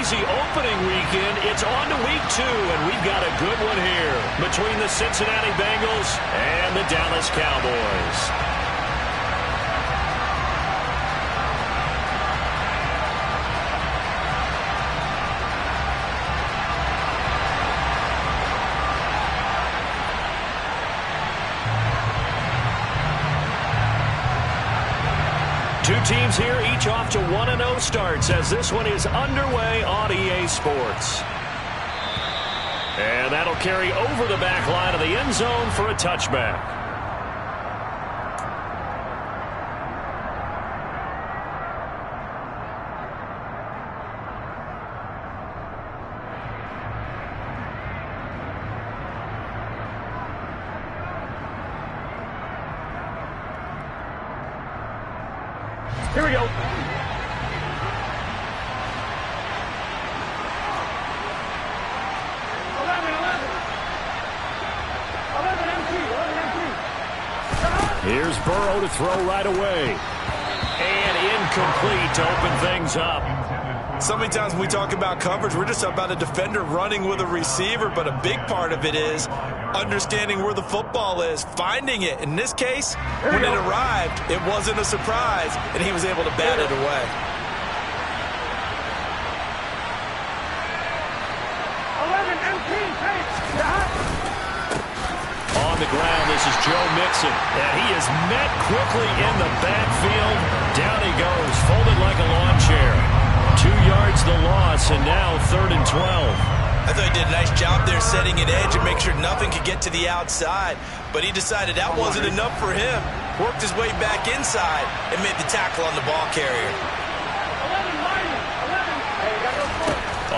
crazy opening weekend. It's on to week 2, and we've got a good one here between the Cincinnati Bengals and the Dallas Cowboys. Two teams here, each off to 1-0 starts as this one is underway on EA Sports. And that'll carry over the back line of the end zone for a touchback. Here we go. 11 empty. Here's Burrow to throw right away. And incomplete to open things up. So many times when we talk about coverage, we're just about a defender running with a receiver, but a big part of it is understanding where the football is, finding it. In this case, when it arrived, it wasn't a surprise, and he was able to bat it away. On the ground, this is Joe Mixon, and he is met quickly in the backfield. Down he goes, folded like a lawn chair. 2 yards the loss, and now 3rd and 12. I thought he did a nice job there setting an edge and make sure nothing could get to the outside. But he decided that wasn't enough for him. Worked his way back inside and made the tackle on the ball carrier.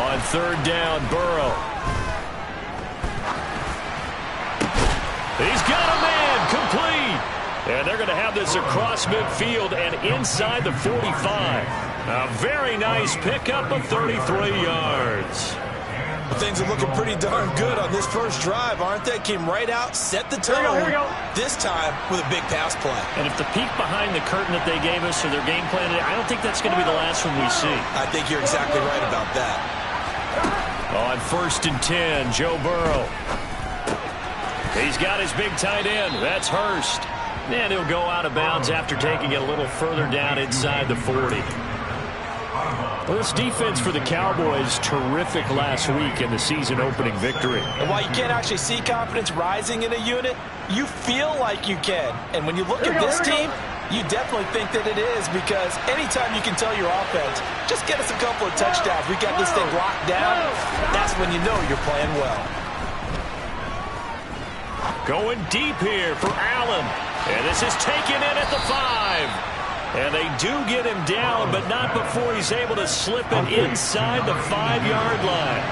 On 3rd down, Burrow. He's got a man, complete. And they're going to have this across midfield and inside the 45. A very nice pickup of 33 yards. Things are looking pretty darn good on this first drive, aren't they? Came right out, set the tone. Here we go. This time with a big pass play. And if the peek behind the curtain that they gave us or their game plan, I don't think that's going to be the last one we see. I think you're exactly right about that. On 1st and 10, Joe Burrow. He's got his big tight end. That's Hurst. And he'll go out of bounds after taking it a little further down inside the 40. Well, this defense for the Cowboys, terrific last week in the season-opening victory. And while you can't actually see confidence rising in a unit, you feel like you can. And when you look at this team, you definitely think that it is, because anytime you can tell your offense, just get us a couple of touchdowns, we got this thing locked down, that's when you know you're playing well. Going deep here for Allen. And this is taken in at the 5. And they do get him down, but not before he's able to slip it inside the 5-yard line.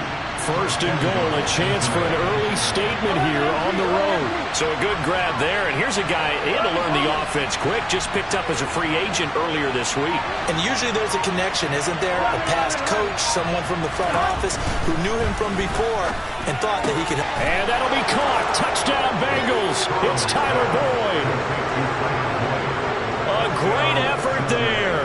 1st and goal, a chance for an early statement here on the road. So a good grab there, and here's a guy, he had to learn the offense quick, just picked up as a free agent earlier this week. And usually there's a connection, isn't there? A past coach, someone from the front office who knew him from before and thought that he could. And that'll be caught. Touchdown Bengals. It's Tyler Boyd. A great effort there.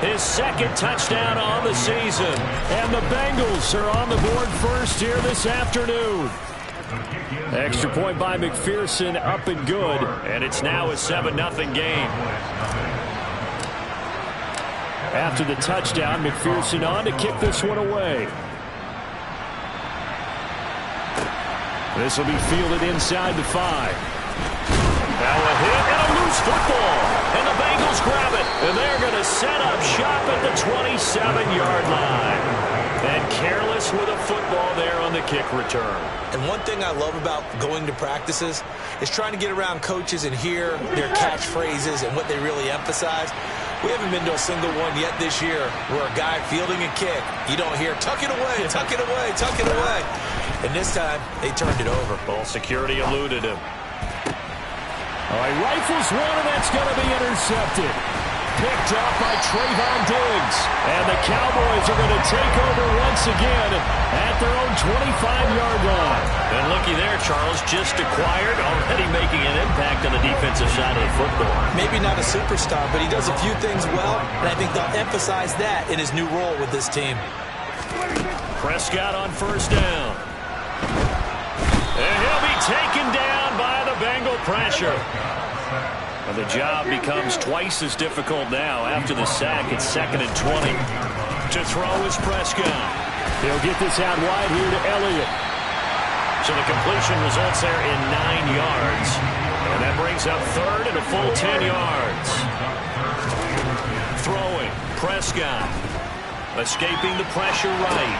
His 2nd touchdown on the season. And the Bengals are on the board first here this afternoon. Extra point by McPherson, up and good. And it's now a 7-0 game. After the touchdown, McPherson on to kick this one away. This will be fielded inside the 5. Now a hit and a loose football. And the Bengals grab it. And they're going to set up shop at the 27-yard line. And careless with a football there on the kick return. And one thing I love about going to practices is trying to get around coaches and hear their catchphrases and what they really emphasize. We haven't been to a single one yet this year where a guy fielding a kick, you don't hear, tuck it away, tuck it away, tuck it away. And this time, they turned it over. Ball security eluded him. All right, rifles one, and that's going to be intercepted. Picked up by Trayvon Diggs. And the Cowboys are going to take over once again at their own 25-yard line. And looky there, Charles, just acquired, already making an impact on the defensive side of the football. Maybe not a superstar, but he does a few things well, and I think they'll emphasize that in his new role with this team. Prescott on first down. And he'll be taken down by the Bengal pressure. And the job becomes twice as difficult now after the sack. It's 2nd and 20. To throw is Prescott. He'll get this out wide here to Elliott. So the completion results there in 9 yards. And that brings up 3rd and a full 10 yards. Throwing, Prescott. Escaping the pressure right.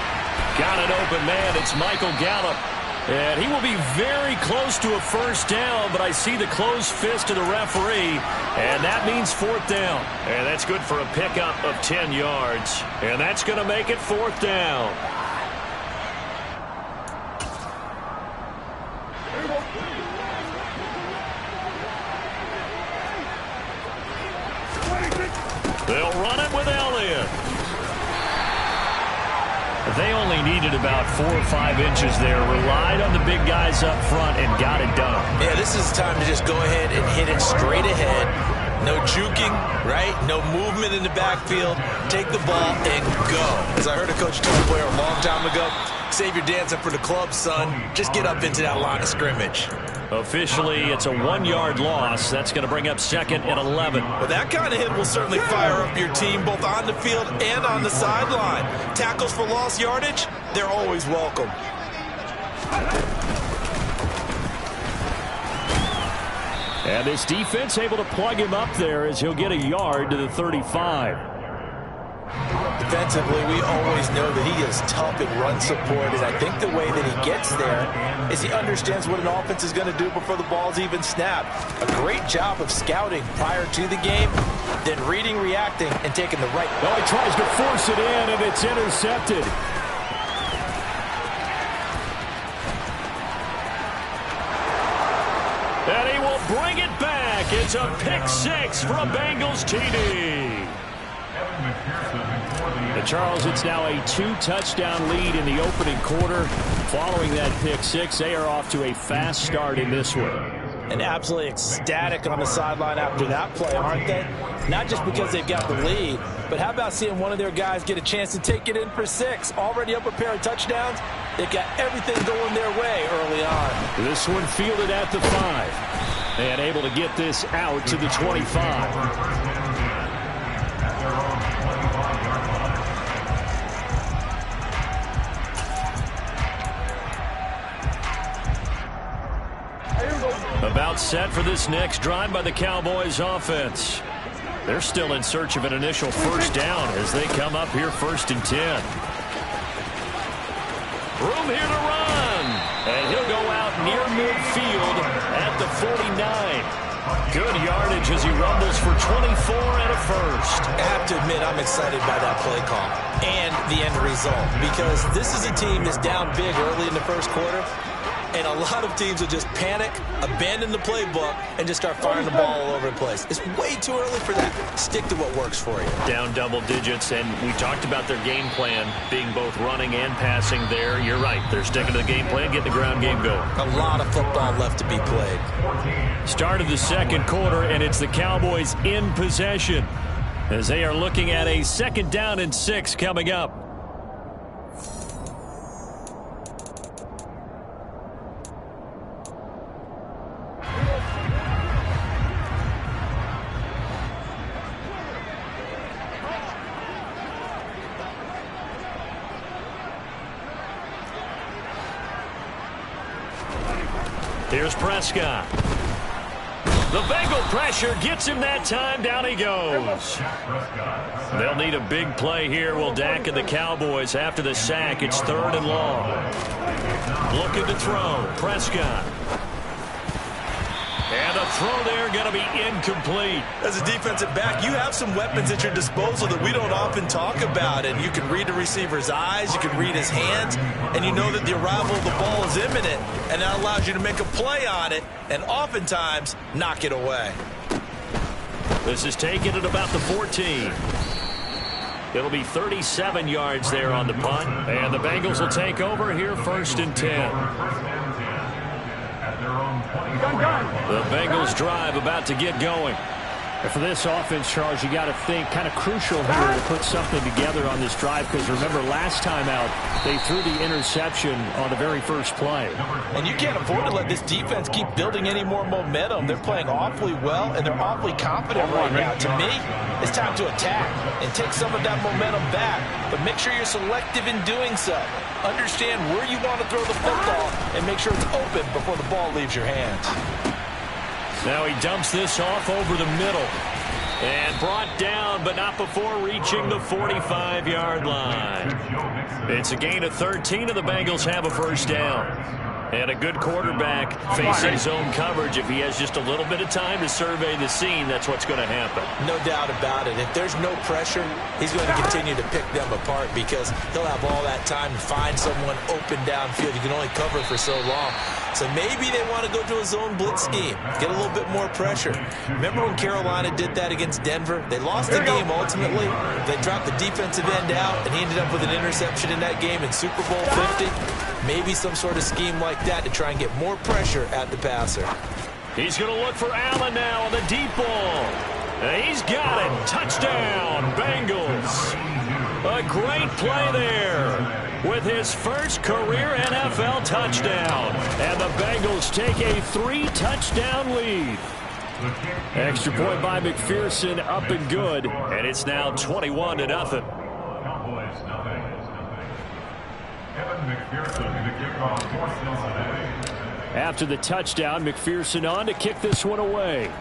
Got an open man. It's Michael Gallup. And he will be very close to a first down, but I see the closed fist of the referee, and that means 4th down. And that's good for a pickup of 10 yards. And that's going to make it 4th down. They'll run it with Elliott. They only needed about 4 or 5 inches there. Relied on the big guys up front and got it done. Yeah, this is time to just go ahead and hit it straight ahead. No juking, right? No movement in the backfield. Take the ball and go. As I heard a coach tell a player a long time ago, save your dancing for the club, son. Just get up into that line of scrimmage. Officially, it's a 1-yard loss. That's going to bring up 2nd and 11. Well, that kind of hit will certainly fire up your team both on the field and on the sideline. Tackles for lost yardage, they're always welcome. And this defense able to plug him up there as he'll get a yard to the 35. Defensively, we always know that he is tough in run support, and I think the way that he gets there is he understands what an offense is going to do before the ball's even snapped. A great job of scouting prior to the game, then reading, reacting, and taking the right. Oh, he tries to force it in, and it's intercepted. And he will bring it back. It's a pick 6 for a Bengals TD. Charles, it's now a 2-touchdown lead in the opening quarter. Following that pick 6, they are off to a fast start in this one. And absolutely ecstatic on the sideline after that play, aren't they? Not just because they've got the lead, but how about seeing one of their guys get a chance to take it in for 6? Already up a pair of touchdowns. They've got everything going their way early on. This one fielded at the 5. And able to get this out to the 25. About set for this next drive by the Cowboys offense. They're still in search of an initial first down as they come up here 1st and 10. Room here to run. And he'll go out near midfield at the 49. Good yardage as he rumbles for 24 and a first. I have to admit, I'm excited by that play call and the end result, because this is a team that's down big early in the first quarter. And a lot of teams will just panic, abandon the playbook, and just start firing the ball all over the place. It's way too early for that. Stick to what works for you. Down double digits, and we talked about their game plan being both running and passing there. You're right. They're sticking to the game plan, getting the ground game going. A lot of football left to be played. Start of the second quarter, and it's the Cowboys in possession as they are looking at a 2nd down and 6 coming up. Here's Prescott. The Bengal pressure gets him that time. Down he goes. They'll need a big play here. Will Dak and the Cowboys after the sack. It's 3rd and long. Looking to throw. Prescott. And a throw there going to be incomplete. As a defensive back, you have some weapons at your disposal that we don't often talk about. And you can read the receiver's eyes, you can read his hands, and you know that the arrival of the ball is imminent. And that allows you to make a play on it and oftentimes knock it away. This is taken at about the 14. It'll be 37 yards there on the punt. And the Bengals will take over here 1st and 10. The Bengals drive about to get going. And for this offense, Charles, you got to think kind of crucial here to put something together on this drive, because remember last time out they threw the interception on the very first play. And you can't afford to let this defense keep building any more momentum. They're playing awfully well, and they're awfully confident right now. To me, it's time to attack and take some of that momentum back, but make sure you're selective in doing so. Understand where you want to throw the football and make sure it's open before the ball leaves your hands. Now he dumps this off over the middle. And brought down, but not before reaching the 45-yard line. It's a gain of 13, and the Bengals have a first down. And a good quarterback facing zone coverage. If he has just a little bit of time to survey the scene, that's what's going to happen. No doubt about it. If there's no pressure, he's going to continue to pick them apart because he'll have all that time to find someone open downfield. You can only cover for so long. So maybe they want to go to a zone blitz scheme, get a little bit more pressure. Remember when Carolina did that against Denver? They lost the game ultimately. They dropped the defensive end out, and he ended up with an interception in that game in Super Bowl 50. Maybe some sort of scheme like that to try and get more pressure at the passer. He's going to look for Allen now on the deep ball. He's got it. Touchdown, Bengals. A great play there with his first career NFL touchdown. And the Bengals take a 3-touchdown lead. Extra point by McPherson, up and good. And it's now 21-0. After the touchdown, McPherson on to kick this one away.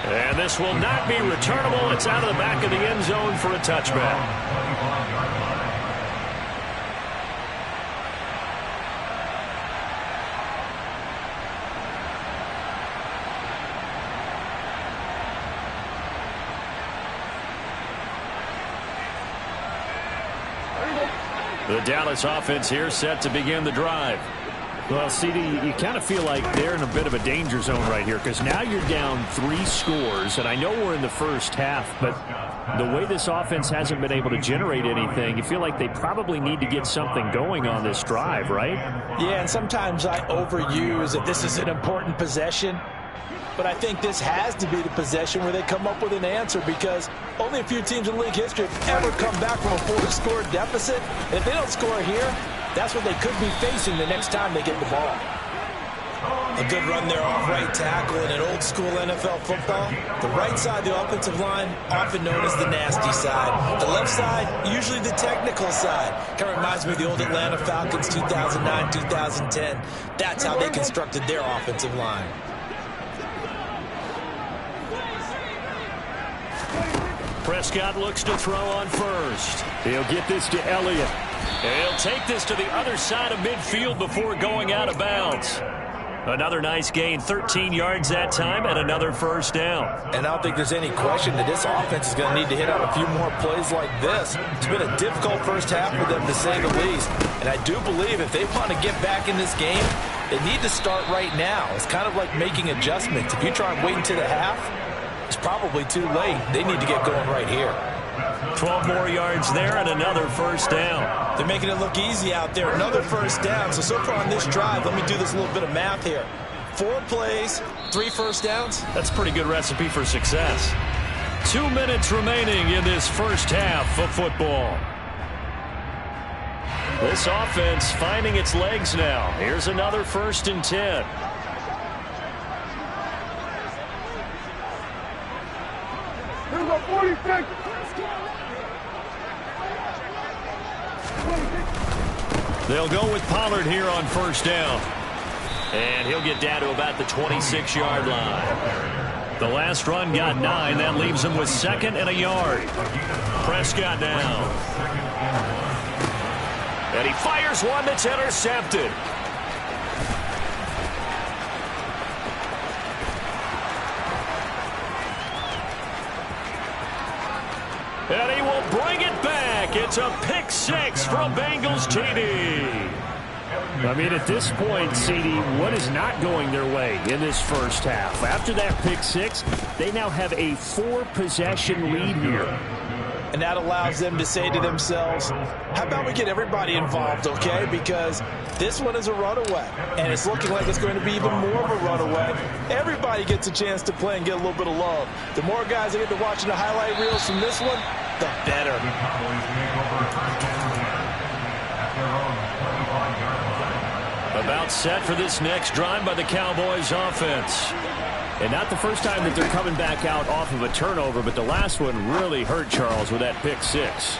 And this will not be returnable. It's out of the back of the end zone for a touchback. The Dallas offense here set to begin the drive. Well, CD, you kind of feel like they're in a bit of a danger zone right here because now you're down 3 scores, and I know we're in the first half, but the way this offense hasn't been able to generate anything, you feel like they probably need to get something going on this drive, right? Yeah, and sometimes I overuse that this is an important possession. But I think this has to be the possession where they come up with an answer because only a few teams in league history have ever come back from a 4-score deficit. And if they don't score here, that's what they could be facing the next time they get the ball. A good run there off right tackle in an old-school NFL football. The right side, the offensive line, often known as the nasty side. The left side, usually the technical side. Kind of reminds me of the old Atlanta Falcons 2009, 2010. That's how they constructed their offensive line. Prescott looks to throw on first. He'll get this to Elliott. He'll take this to the other side of midfield before going out of bounds. Another nice gain, 13 yards that time, and another first down. And I don't think there's any question that this offense is going to need to hit out a few more plays like this. It's been a difficult first half for them, to say the least. And I do believe if they want to get back in this game, they need to start right now. It's kind of like making adjustments. If you try and wait until the half, it's probably too late. They need to get going right here. 12 more yards there and another first down. They're making it look easy out there. Another first down. So far on this drive, let me do this little bit of math here. 4 plays, 3 first downs. That's a pretty good recipe for success. 2 minutes remaining in this first half of football. This offense finding its legs now. Here's another 1st and 10. Here's a 46. They'll go with Pollard here on first down. And he'll get down to about the 26-yard line. The last run got 9. That leaves him with 2nd and a yard. Prescott now. And he fires one that's intercepted. And he will bring it back. It's a pick 6 from Bengals TD. I mean, at this point, CD, what is not going their way in this first half? After that pick 6, they now have a 4-possession lead here. and that allows them to say to themselves, how about we get everybody involved, okay? Because this one is a runaway, and it's looking like it's going to be even more of a runaway. Everybody gets a chance to play and get a little bit of love. The more guys that get to watching the highlight reels from this one, the better. About set for this next drive by the Cowboys offense. And not the first time that they're coming back out off of a turnover, but the last one really hurt Charles with that pick six.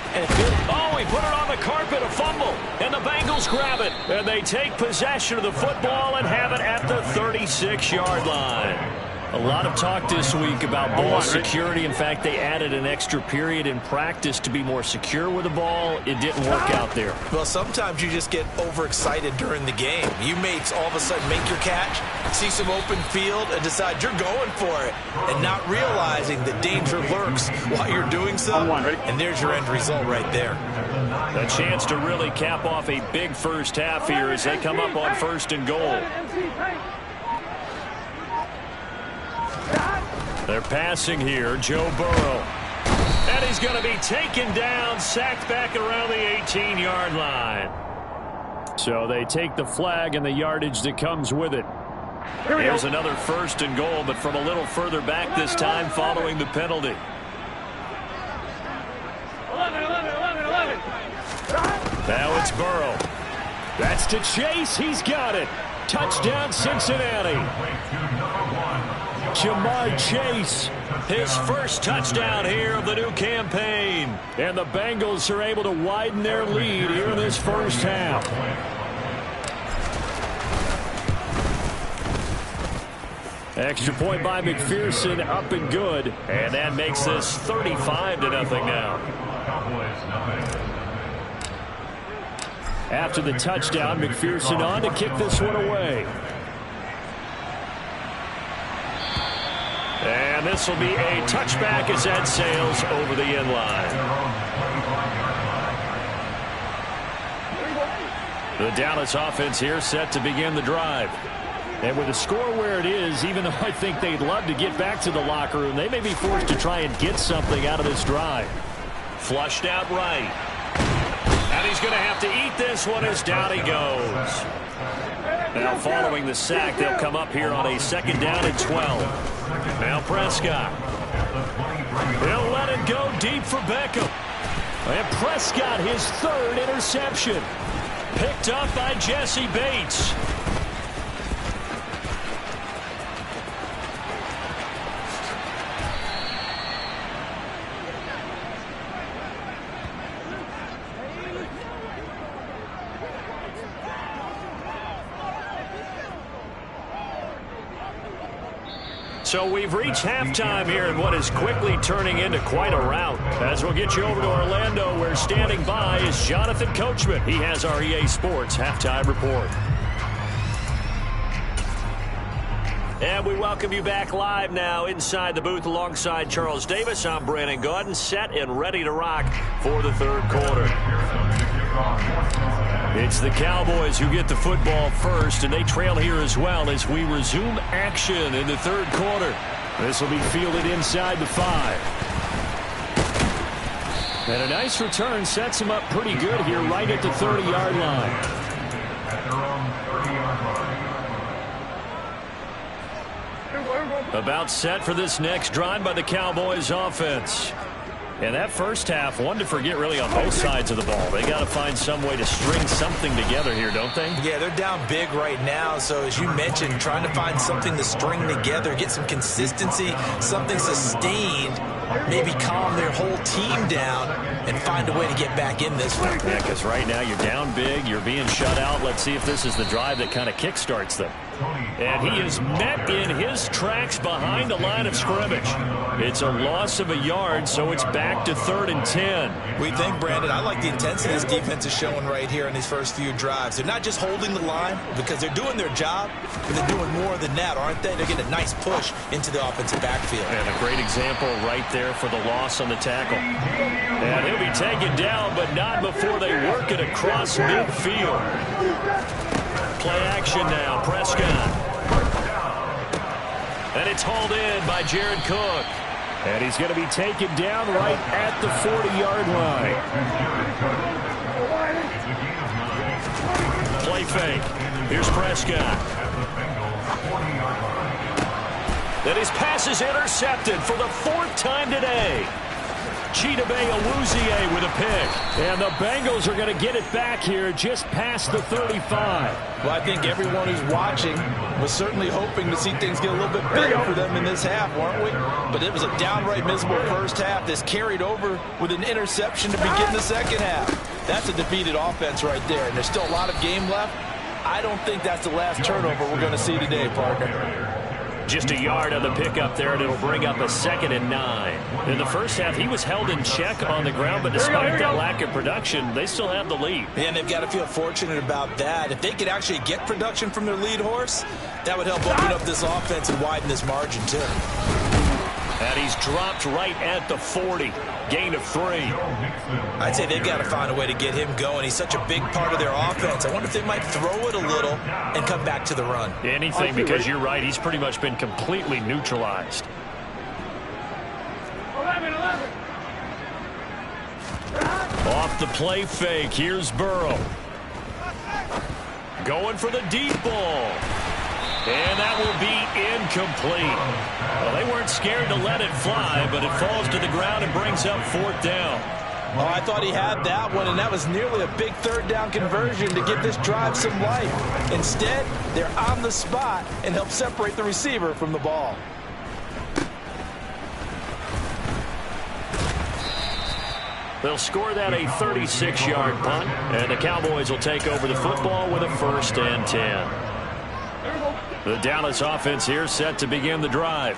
Oh, he put it on the carpet, a fumble, and the Bengals grab it. And they take possession of the football and have it at the 36-yard line. A lot of talk this week about ball security. In fact, they added an extra period in practice to be more secure with the ball. It didn't work out there. Well, sometimes you just get overexcited during the game. You may all of a sudden make your catch, see some open field, and decide you're going for it, and not realizing that danger lurks while you're doing so. And there's your end result right there. A chance to really cap off a big first half here as they come up on 1st and goal. They're passing here, Joe Burrow. And he's going to be taken down, sacked back around the 18-yard line. So they take the flag and the yardage that comes with it. Here's another 1st and goal, but from a little further back this time following the penalty. 11. Now it's Burrow. That's to Chase. He's got it. Touchdown, Cincinnati. Jamar Chase, his first touchdown here of the new campaign. And the Bengals are able to widen their lead here in this first half. Extra point by McPherson, up and good. And that makes this 35-0 now. After the touchdown, McPherson on to kick this one away. And this will be a touchback as that sails over the end line. The Dallas offense here set to begin the drive. And with the score where it is, even though I think they'd love to get back to the locker room, they may be forced to try and get something out of this drive. Flushed out right. And he's going to have to eat this one as down he goes. Now following the sack, they'll come up here on a 2nd down and 12. Now Prescott. He'll let it go deep for Beckham. And Prescott, his 3rd interception. Picked up by Jesse Bates. So we've reached halftime here in what is quickly turning into quite a rout. As we'll get you over to Orlando, where standing by is Jonathan Coachman. He has our EA Sports halftime report. And we welcome you back live now inside the booth alongside Charles Davis. I'm Brandon Gaudin, set and ready to rock for the 3rd quarter. It's the Cowboys who get the football first, and they trail here as well as we resume action in the 3rd quarter. This will be fielded inside the 5. And a nice return sets him up pretty good here right at the 30-yard line. About set for this next drive by the Cowboys offense. And that first half, one to forget really on both sides of the ball. They got to find some way to string something together here, don't they? Yeah, they're down big right now. So as you mentioned, trying to find something to string together, get some consistency, something sustained, maybe calm their whole team down and find a way to get back in this one. Yeah, because right now you're down big, you're being shut out. Let's see if this is the drive that kind of kickstarts them. And he is met in his tracks behind the line of scrimmage. It's a loss of a yard, so it's back to 3rd and 10. We think, Brandon, I like the intensity this defense is showing right here in these first few drives. They're not just holding the line because they're doing their job, but they're doing more than that, aren't they? They're getting a nice push into the offensive backfield. And a great example right there for the loss on the tackle. And he'll be taken down, but not before they work it across midfield. Play action now, Prescott. And it's hauled in by Jared Cook. And he's going to be taken down right at the 40-yard line. Play fake. Here's Prescott. Then his pass is intercepted for the 4th time today. Chidobe with a pick. And the Bengals are going to get it back here just past the 35. Well, I think everyone who's watching was certainly hoping to see things get a little bit better for them in this half, weren't we? But it was a downright miserable first half. This carried over with an interception to begin the second half. That's a defeated offense right there, and there's still a lot of game left. I don't think that's the last turnover we're going to see today, partner. Just a yard on the pickup there, and it'll bring up a 2nd and 9. In the first half, he was held in check on the ground, but despite that lack of production, they still have the lead. And they've got to feel fortunate about that. If they could actually get production from their lead horse, that would help open up this offense and widen this margin, too. And he's dropped right at the 40. Gain of 3. I'd say they've got to find a way to get him going. He's such a big part of their offense. I wonder if they might throw it a little and come back to the run. Anything, because you're right. He's pretty much been completely neutralized. 11. Off the play fake. Here's Burrow. Going for the deep ball. And that will be incomplete. Well, they weren't scared to let it fly, but it falls to the ground and brings up 4th down. Oh, I thought he had that one, and that was nearly a big 3rd down conversion to give this drive some life. Instead, they're on the spot and help separate the receiver from the ball. They'll score that a 36-yard punt, and the Cowboys will take over the football with a 1st and 10. The Dallas offense here set to begin the drive.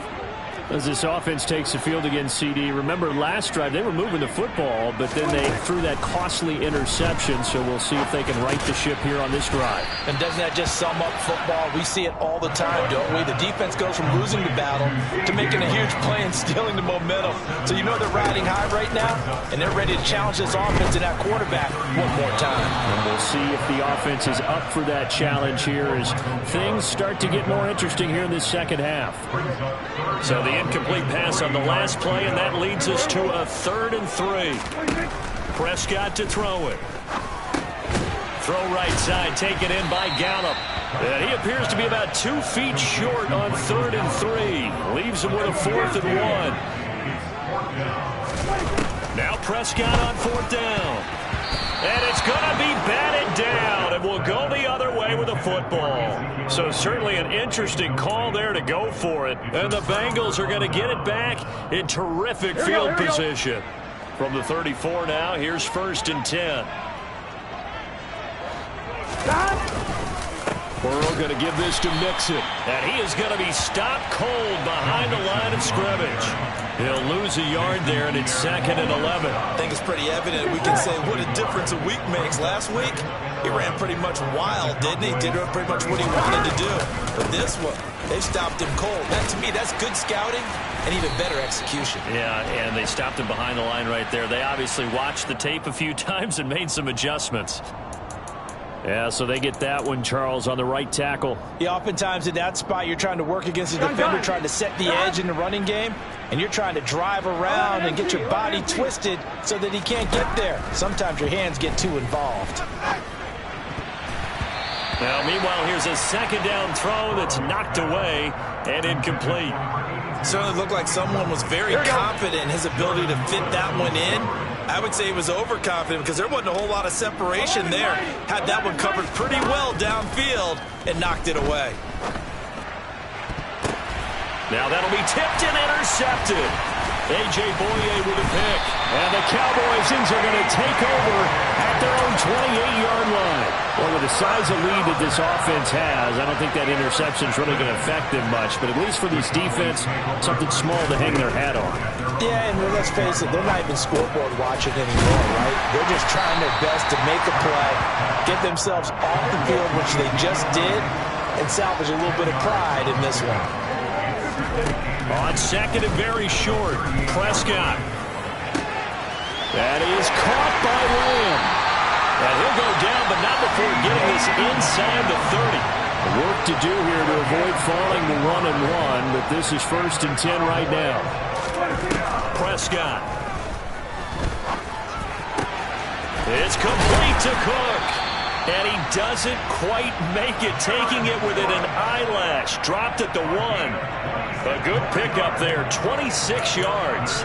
As this offense takes the field against CD, remember last drive they were moving the football, but then they threw that costly interception, so we'll see if they can right the ship here on this drive. And doesn't that just sum up football? We see it all the time, don't we? The defense goes from losing the battle to making a huge play and stealing the momentum. So you know they're riding high right now, and they're ready to challenge this offense and that quarterback one more time. And we'll see if the offense is up for that challenge here as things start to get more interesting here in this second half. So the incomplete pass on the last play, and that leads us to a 3rd and 3. Prescott to throw it. Throw right side, taken in by Gallup. And he appears to be about 2 feet short on 3rd and 3. Leaves him with a 4th and 1. Now Prescott on 4th down. And it's going to be batted down, and will go the other way with the football. So certainly an interesting call there to go for it. And the Bengals are going to get it back in terrific field position. From the 34 now, here's 1st and 10. Burrow going to give this to Mixon. And he is going to be stopped cold behind the line of scrimmage. He'll lose a yard there, and it's 2nd and 11. I think it's pretty evident. We can say what a difference a week makes. Last week, he ran pretty much wild, didn't he? Did pretty much what he wanted to do. But this one, they stopped him cold. That, to me, that's good scouting and even better execution. Yeah, and they stopped him behind the line right there. They obviously watched the tape a few times and made some adjustments. Yeah, so they get that one, Charles, on the right tackle. Yeah, oftentimes in that spot, you're trying to work against a defender, trying to set the edge in the running game, and you're trying to drive around and get your body twisted so that he can't get there. Sometimes your hands get too involved. Now, meanwhile, here's a 2nd down throw that's knocked away and incomplete. Certainly looked like someone was very confident in his ability to fit that one in. I would say he was overconfident because there wasn't a whole lot of separation there. Had that one covered pretty well downfield and knocked it away. Now that'll be tipped and intercepted. A.J. Boye with a pick. And the Cowboys are going to take over at their own 28-yard line. Well, with the size of lead that this offense has, I don't think that interception is really going to affect them much. But at least for this defense, something small to hang their hat on. Yeah, and let's face it, they're not even scoreboard watching anymore, right? They're just trying their best to make a play, get themselves off the field, which they just did, and salvage a little bit of pride in this one. On 2nd and very short, Prescott. That is caught by Lamb. And he'll go down, but not before getting this inside the 30. Work to do here to avoid falling to 1-and-1, but this is 1st and 10 right now. Prescott. It's complete to Cook. And he doesn't quite make it, taking it within an eyelash. Dropped at the 1. A good pickup there, 26 yards.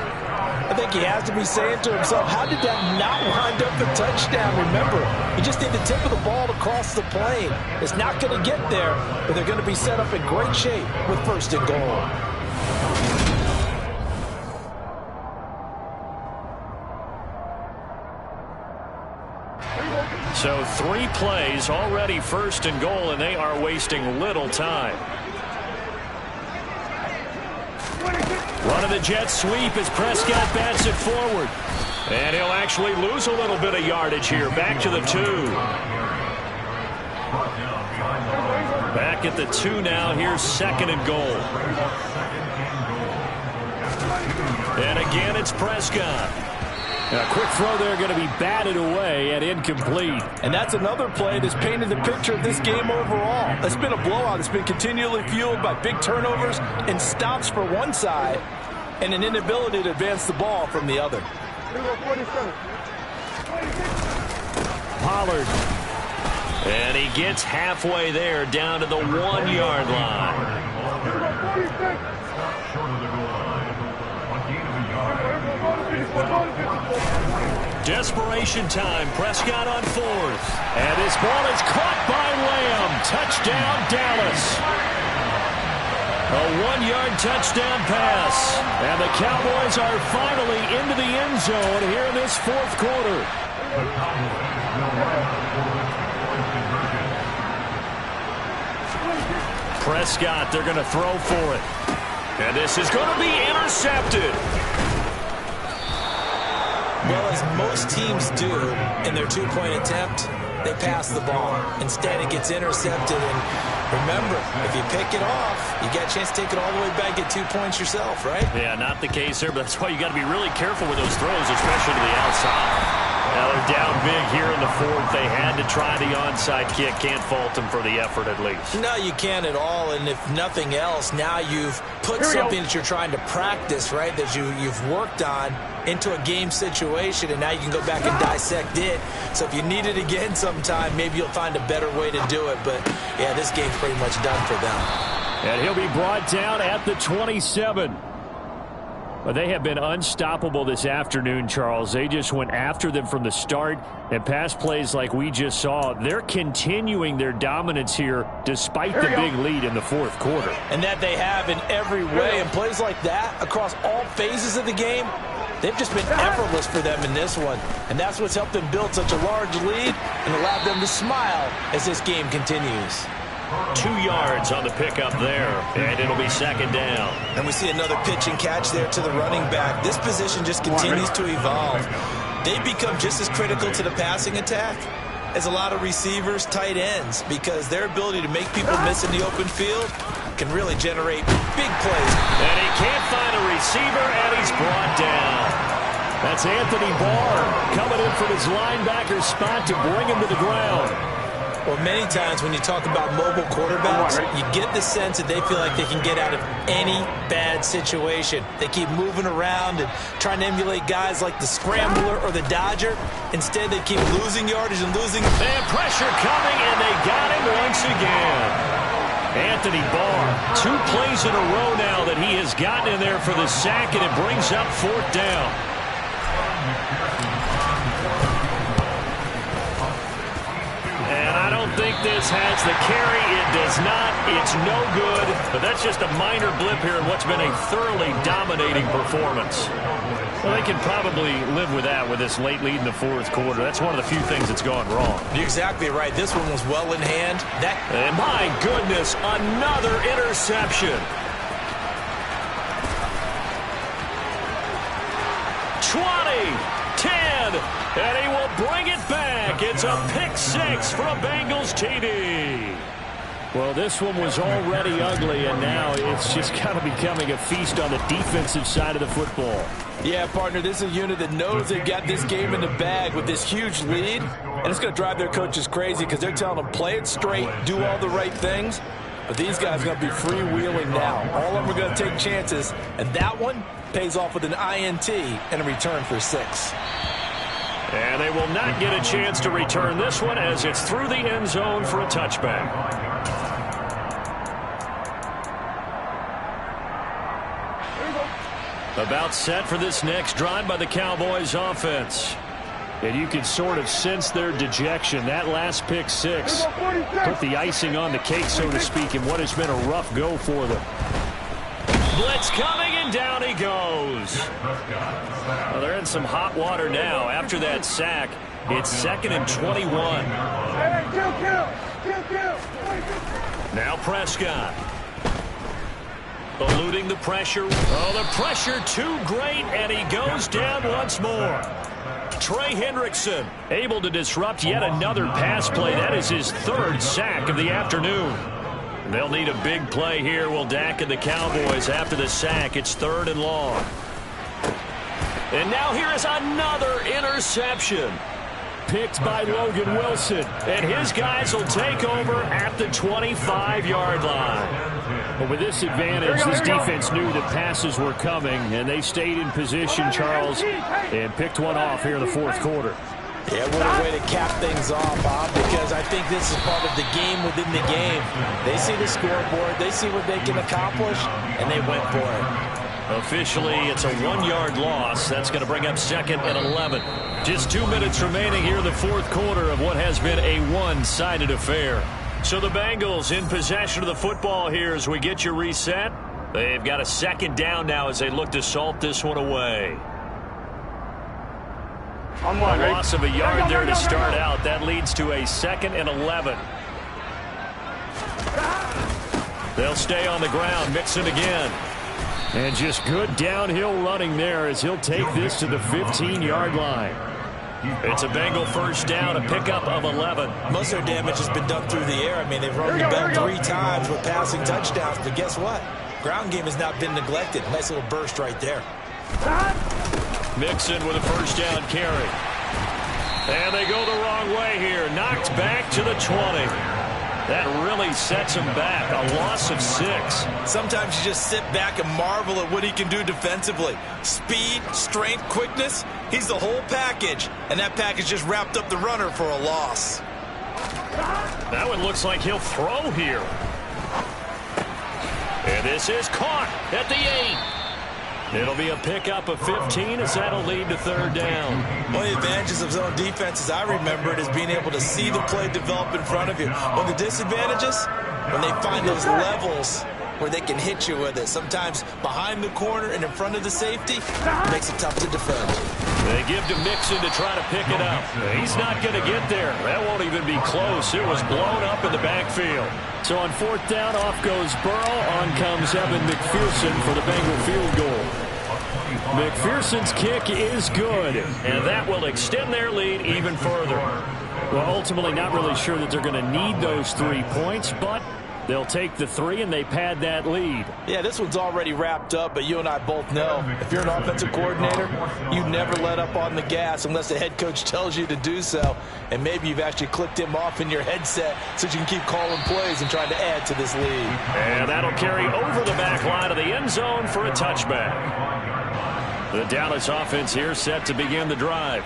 I think he has to be saying to himself, how did that not wind up a touchdown? Remember, you just need the tip of the ball to cross the plane. It's not going to get there, but they're going to be set up in great shape with 1st and goal. So 3 plays, already 1st and goal, and they are wasting little time. Run of the jet sweep as Prescott bats it forward. And he'll actually lose a little bit of yardage here. Back to the 2. Back at the 2 now. Here's 2nd and goal. And again, it's Prescott. A quick throw there, going to be batted away and incomplete. And that's another play that's painted the picture of this game overall. It's been a blowout. It's been continually fueled by big turnovers and stops for one side and an inability to advance the ball from the other. Pollard. And he gets halfway there, down to the 1-yard line. Desperation time. Prescott on 4th. And this ball is caught by Lamb. Touchdown, Dallas. A 1-yard touchdown pass. And the Cowboys are finally into the end zone here in this 4th quarter. Prescott, they're going to throw for it. And this is going to be intercepted. Well, as most teams do in their 2-point attempt, they pass the ball. Instead, it gets intercepted. And remember, if you pick it off, you get a chance to take it all the way back, get 2 points yourself, right? Yeah, not the case here, but that's why you got to be really careful with those throws, especially to the outside. Now they're down big here in the 4th. They had to try the onside kick. Can't fault them for the effort, at least. No, you can't at all. And if nothing else, now you've put something that you're trying to practice, right, that you've worked on into a game situation, and now you can go back and dissect it. So if you need it again sometime, maybe you'll find a better way to do it. But, yeah, this game's pretty much done for them. And he'll be brought down at the 27. But they have been unstoppable this afternoon, Charles. They just went after them from the start, and pass plays like we just saw. They're continuing their dominance here despite the big lead in the 4th quarter. And that they have in every way. And plays like that across all phases of the game, they've just been effortless for them in this one. And that's what's helped them build such a large lead and allowed them to smile as this game continues. 2 yards on the pickup there, and it'll be 2nd down. And we see another pitch and catch there to the running back. This position just continues to evolve. They become just as critical to the passing attack as a lot of receivers, tight ends, because their ability to make people miss in the open field can really generate big plays. And he can't find a receiver, and he's brought down. That's Anthony Barr coming in from his linebacker spot to bring him to the ground. Well, many times when you talk about mobile quarterbacks, you get the sense that they feel like they can get out of any bad situation. They keep moving around and trying to emulate guys like the Scrambler or the Dodger. Instead, they keep losing yardage and losing. They have pressure coming, and they got him once again. Anthony Barr, 2 plays in a row now that he has gotten in there for the sack, and it brings up 4th down. I don't think this has the carry. It does not. It's no good. But that's just a minor blip here in what's been a thoroughly dominating performance. Well, they can probably live with that with this late lead in the 4th quarter. That's one of the few things that's gone wrong. You're exactly right. This one was well in hand. And my goodness, another interception. 20, 10, and he will bring it back. It's a pick-6 for a Bengals TD. Well, this one was already ugly, and now it's just kind of becoming a feast on the defensive side of the football. Yeah, partner, this is a unit that knows they've got this game in the bag with this huge lead, and it's going to drive their coaches crazy because they're telling them play it straight, do all the right things. But these guys are going to be freewheeling now. All of them are going to take chances, and that one pays off with an INT and a return for 6. And they will not get a chance to return this one as it's through the end zone for a touchback. About set for this next drive by the Cowboys offense. And you can sort of sense their dejection. That last pick 6 put the icing on the cake, so to speak, in what has been a rough go for them. Blitz coming, and down he goes. Well, they're in some hot water now. After that sack, it's 2nd and 21. Now Prescott. Eluding the pressure. Oh, the pressure too great, and he goes down once more. Trey Hendrickson able to disrupt yet another pass play. That is his 3rd sack of the afternoon. They'll need a big play here, will Dak and the Cowboys. After the sack, it's 3rd and long. And now here is another interception. Picked by Logan Wilson. And his guys will take over at the 25-yard line. But with this advantage, this defense knew that passes were coming, and they stayed in position, Charles, and picked one off here in the 4th quarter. Yeah, what a way to cap things off, Bob, because I think this is part of the game within the game. They see the scoreboard, they see what they can accomplish, and they went for it. Officially, it's a 1-yard loss. That's going to bring up 2nd and 11. Just 2 minutes remaining here in the 4th quarter of what has been a one-sided affair. So the Bengals in possession of the football here as we get you reset. They've got a 2nd down now as they look to salt this one away. A loss of a yard there to start out. That leads to a 2nd and 11. They'll stay on the ground. Mixon again. And just good downhill running there as he'll take this to the 15-yard line. It's a Bengal 1st down, a pickup of 11. Most of their damage has been done through the air. I mean, they've run the ball 3 times with passing touchdowns, but guess what? Ground game has not been neglected. Nice little burst right there. Mixon with a 1st down carry. And they go the wrong way here. Knocked back to the 20. That really sets him back. A loss of 6. Sometimes you just sit back and marvel at what he can do defensively. Speed, strength, quickness. He's the whole package. And that package just wrapped up the runner for a loss. That one looks like he'll throw here. And this is caught at the 8. It'll be a pickup of 15 as that'll lead to 3rd down. One of the advantages of zone defense, as I remember it, is being able to see the play develop in front of you. One of the disadvantages, when they find those levels where they can hit you with it. Sometimes behind the corner and in front of the safety, makes it tough to defend. They give to Mixon to try to pick it up. He's not going to get there. That won't even be close. It was blown up in the backfield. So on 4th down, off goes Burrow. On comes Evan McPherson for the Bengal field goal. McPherson's kick is good, and that will extend their lead even further. Well, ultimately not really sure that they're going to need those 3 points, but they'll take the 3 and they pad that lead. Yeah, this one's already wrapped up, but you and I both know if you're an offensive coordinator, you never let up on the gas unless the head coach tells you to do so. And maybe you've actually clicked him off in your headset so you can keep calling plays and trying to add to this lead. And that'll carry over the back line of the end zone for a touchback. The Dallas offense here set to begin the drive.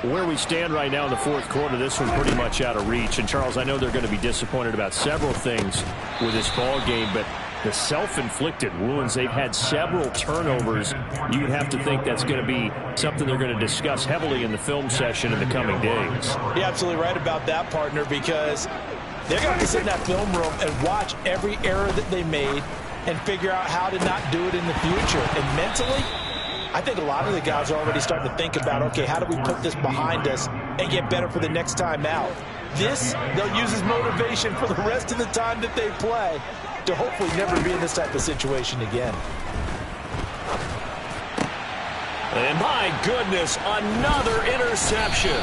Where we stand right now in the 4th quarter, this one's pretty much out of reach. And, Charles, I know they're going to be disappointed about several things with this ball game, but the self-inflicted wounds, they've had several turnovers. You'd have to think that's going to be something they're going to discuss heavily in the film session in the coming days. You're absolutely right about that, partner, because they're going to sit in that film room and watch every error that they made and figure out how to not do it in the future. And mentally, I think a lot of the guys are already starting to think about, okay, how do we put this behind us and get better for the next time out? This, they'll use as motivation for the rest of the time that they play to hopefully never be in this type of situation again. And my goodness, another interception.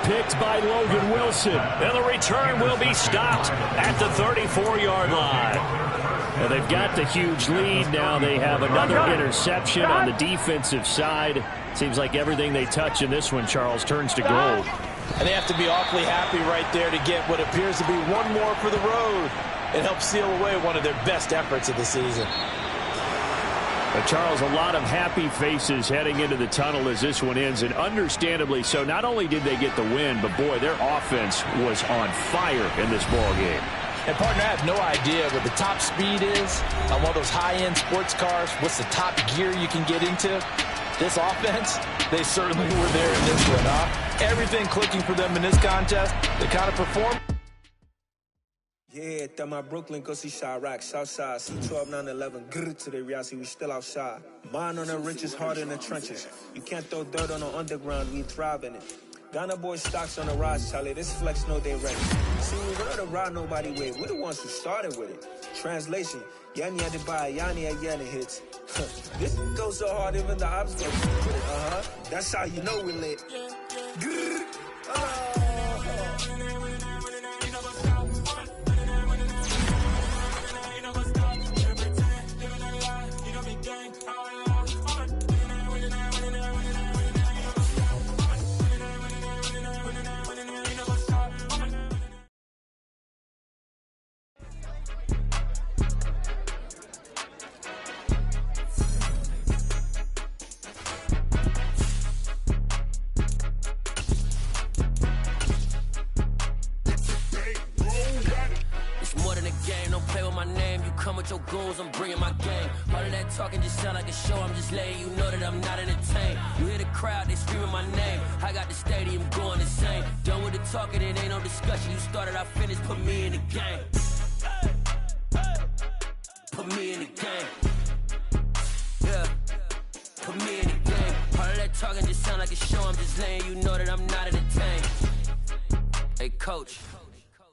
Picked by Logan Wilson. And the return will be stopped at the 34-yard line. Well, they've got the huge lead. Now they have another interception on the defensive side. Seems like everything they touch in this one, Charles, turns to gold. And they have to be awfully happy right there to get what appears to be one more for the road and help seal away one of their best efforts of the season. Charles, a lot of happy faces heading into the tunnel as this one ends, and understandably so. Not only did they get the win, but, boy, their offense was on fire in this ball game. And, partner, I have no idea what the top speed is on one of those high-end sports cars. What's the top gear you can get into? This offense, they certainly were there in this one, huh? Everything clicking for them in this contest. They kind of performed. Yeah, that my Brooklyn, go see Chirac, Southside, C12, 911, grrr to the reality, we still outside. Mine on the riches, heart in the trenches. You can't throw dirt on the underground, we thrive in it. Ghana boys stocks on the rise, Charlie, this flex know they ready. See, we were the ride nobody with, we're the ones who started with it. Translation, Yanni had to buy, Yanni at Yanni hits. This goes so hard, even the ops go with it, that's how you know we lit. Grrr, Your goals, I'm bringing my game. All of that talking just sound like a show. I'm just letting you know that I'm not entertained. You hear the crowd, they screaming my name. I got the stadium going insane. Done with the talking, it ain't no discussion. You started, I finished, put me in the game. Put me in the game. Yeah, put me in the game. All of that talking just sound like a show. I'm just letting you know that I'm not entertained. Hey, coach,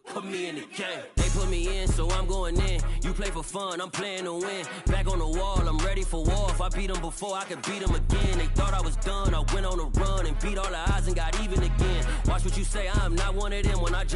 put me in the game. They put me in, so I'm going in. You play for fun, I'm playing to win. Back on the wall, I'm ready for war. If I beat them before, I could beat them again. They thought I was done, I went on a run and beat all the odds and got even again. Watch what you say, I'm not one of them when I jump.